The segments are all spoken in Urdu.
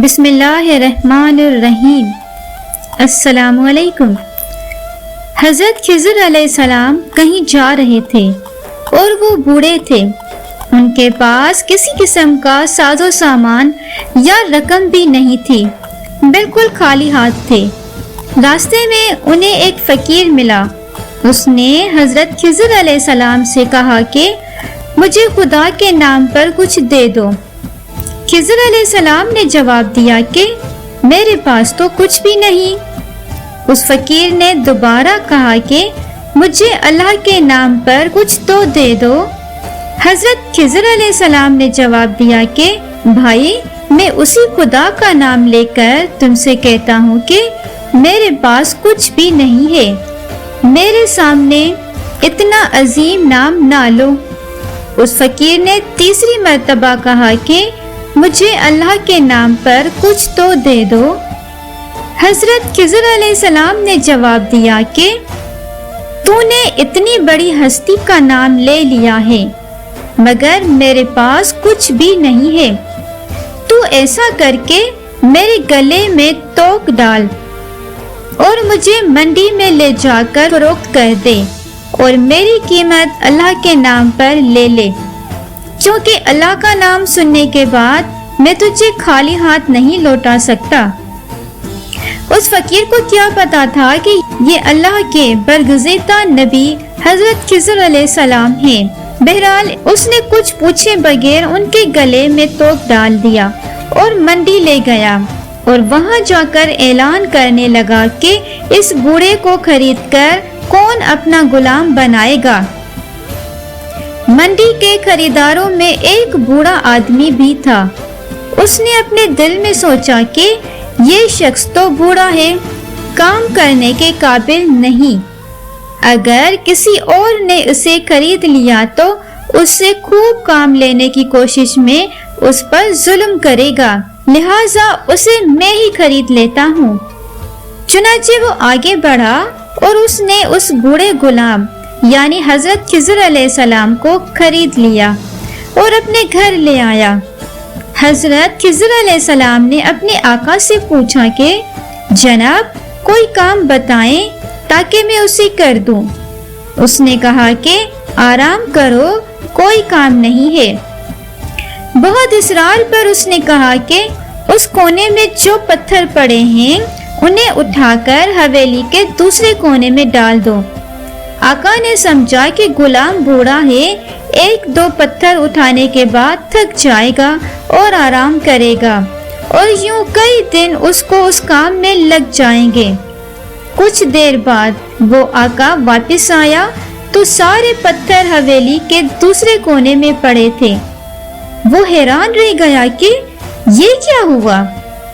بسم اللہ الرحمن الرحیم۔ السلام علیکم۔ حضرت خضر علیہ السلام کہیں جا رہے تھے اور وہ بوڑھے تھے۔ ان کے پاس کسی قسم کا ساز و سامان یا رقم بھی نہیں تھی، بالکل خالی ہاتھ تھے۔ راستے میں انہیں ایک فقیر ملا۔ اس نے حضرت خضر علیہ السلام سے کہا کہ مجھے خدا کے نام پر کچھ دے دو۔ خضر علیہ السلام نے جواب دیا کہ میرے پاس تو کچھ بھی نہیں۔ اس فقیر نے دوبارہ کہا کہ مجھے اللہ کے نام پر کچھ تو دے دو۔ حضرت خضر علیہ السلام نے جواب دیا کہ بھائی، میں اسی خدا کا نام لے کر تم سے کہتا ہوں کہ میرے پاس کچھ بھی نہیں ہے، میرے سامنے اتنا عظیم نام نہ لو۔ اس فقیر نے تیسری مرتبہ کہا کہ مجھے اللہ کے نام پر کچھ تو دے دو۔ حضرت خضر علیہ السلام نے جواب دیا کہ تو نے اتنی بڑی ہستی کا نام لے لیا ہے، مگر میرے پاس کچھ بھی نہیں ہے۔ تو ایسا کر کے میرے گلے میں توق ڈال اور مجھے منڈی میں لے جا کر فروخت کر دے اور میری قیمت اللہ کے نام پر لے لے، کیونکہ اللہ کا نام سننے کے بعد میں تجھے خالی ہاتھ نہیں لوٹا سکتا۔ اس فقیر کو کیا پتا تھا کہ یہ اللہ کے برگزیدہ نبی حضرت خضر علیہ السلام ہیں۔ بہرحال اس نے کچھ پوچھے بغیر ان کے گلے میں توق ڈال دیا اور منڈی لے گیا اور وہاں جا کر اعلان کرنے لگا کہ اس بوڑھے کو خرید کر کون اپنا غلام بنائے گا۔ منڈی کے خریداروں میں ایک بوڑھا آدمی بھی تھا۔ اس نے اپنے دل میں سوچا کہ یہ شخص تو بوڑھا ہے، کام کرنے کے قابل نہیں۔ اگر کسی اور نے اسے خرید لیا تو اس سے خوب کام لینے کی کوشش میں اس پر ظلم کرے گا، لہٰذا اسے میں ہی خرید لیتا ہوں۔ چنانچہ وہ آگے بڑھا اور اس نے اس بوڑھے غلام یعنی حضرت خضر علیہ السلام کو خرید لیا اور اپنے گھر لے آیا۔ حضرت خضر علیہ السلام نے اپنے آقا سے پوچھا کہ جناب کوئی کام بتائیں تاکہ میں اسے کر دوں۔ اس نے کہا کہ آرام کرو، کوئی کام نہیں ہے۔ بہت اصرار پر اس نے کہا کہ اس کونے میں جو پتھر پڑے ہیں انہیں اٹھا کر حویلی کے دوسرے کونے میں ڈال دو۔ آقا نے سمجھا کہ غلام بوڑھا ہے، ایک دو پتھر اٹھانے کے بعد تھک جائے گا اور آرام کرے گا، اور یوں کئی دن اس کو اس کام میں لگ جائیں گے۔ کچھ دیر بعد وہ آقا واپس آیا تو سارے پتھر حویلی کے دوسرے کونے میں پڑے تھے۔ وہ حیران رہ گیا کہ یہ کیا ہوا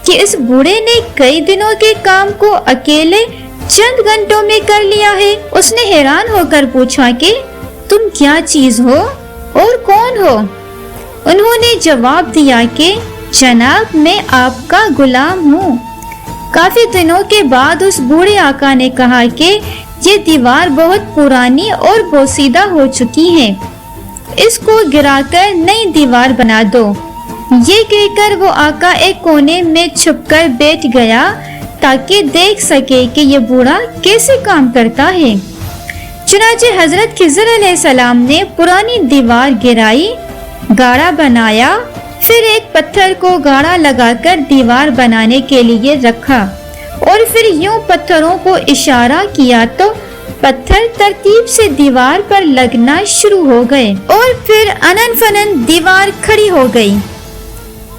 کہ اس بوڑھے نے کئی دنوں کے کام کو اکیلے چند گھنٹوں میں کر لیا ہے۔ اس نے حیران ہو کر پوچھا کہ تم کیا چیز ہو اور کون ہو؟ انہوں نے جواب دیا کہ جناب میں آپ کا غلام ہوں۔ کافی دنوں کے بعد اس بوڑھے آقا نے کہا کہ یہ دیوار بہت پرانی اور بوسیدہ ہو چکی ہے، اس کو گرا کر نئی دیوار بنا دو۔ یہ کہہ کر وہ آقا ایک کونے میں چھپ کر بیٹھ گیا تاکہ دیکھ سکے کہ یہ بوڑھا کیسے کام کرتا ہے۔ چنانچہ حضرت خضر علیہ السلام نے پرانی دیوار گرائی، گاڑا بنایا، پھر ایک پتھر کو گاڑا لگا کر دیوار بنانے کے لیے رکھا اور پھر یوں پتھروں کو اشارہ کیا تو پتھر ترتیب سے دیوار پر لگنا شروع ہو گئے اور پھر انن فنن دیوار کھڑی ہو گئی۔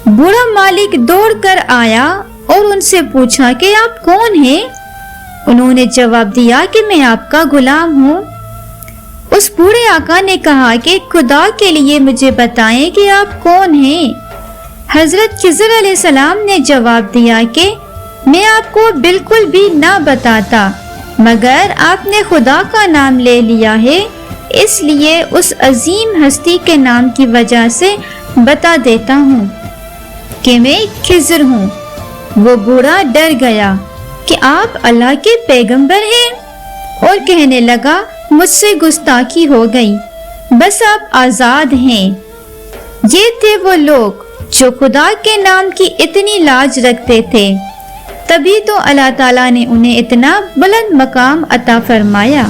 بوڑھا مالک دوڑ کر آیا اور ان سے پوچھا کہ آپ کون ہیں؟ انہوں نے جواب دیا کہ میں آپ کا غلام ہوں۔ اس بوڑھے آقا نے کہا کہ خدا کے لیے مجھے بتائیں کہ آپ کون ہیں؟ حضرت خضر علیہ السلام نے جواب دیا کہ میں آپ کو بالکل بھی نہ بتاتا، مگر آپ نے خدا کا نام لے لیا ہے، اس لیے اس عظیم ہستی کے نام کی وجہ سے بتا دیتا ہوں کہ میں خضر ہوں۔ وہ بوڑھا ڈر گیا کہ آپ اللہ کے پیغمبر ہیں اور کہنے لگا مجھ سے گستاخی ہو گئی، بس آپ آزاد ہیں۔ یہ تھے وہ لوگ جو خدا کے نام کی اتنی لاج رکھتے تھے، تبھی تو اللہ تعالیٰ نے انہیں اتنا بلند مقام عطا فرمایا۔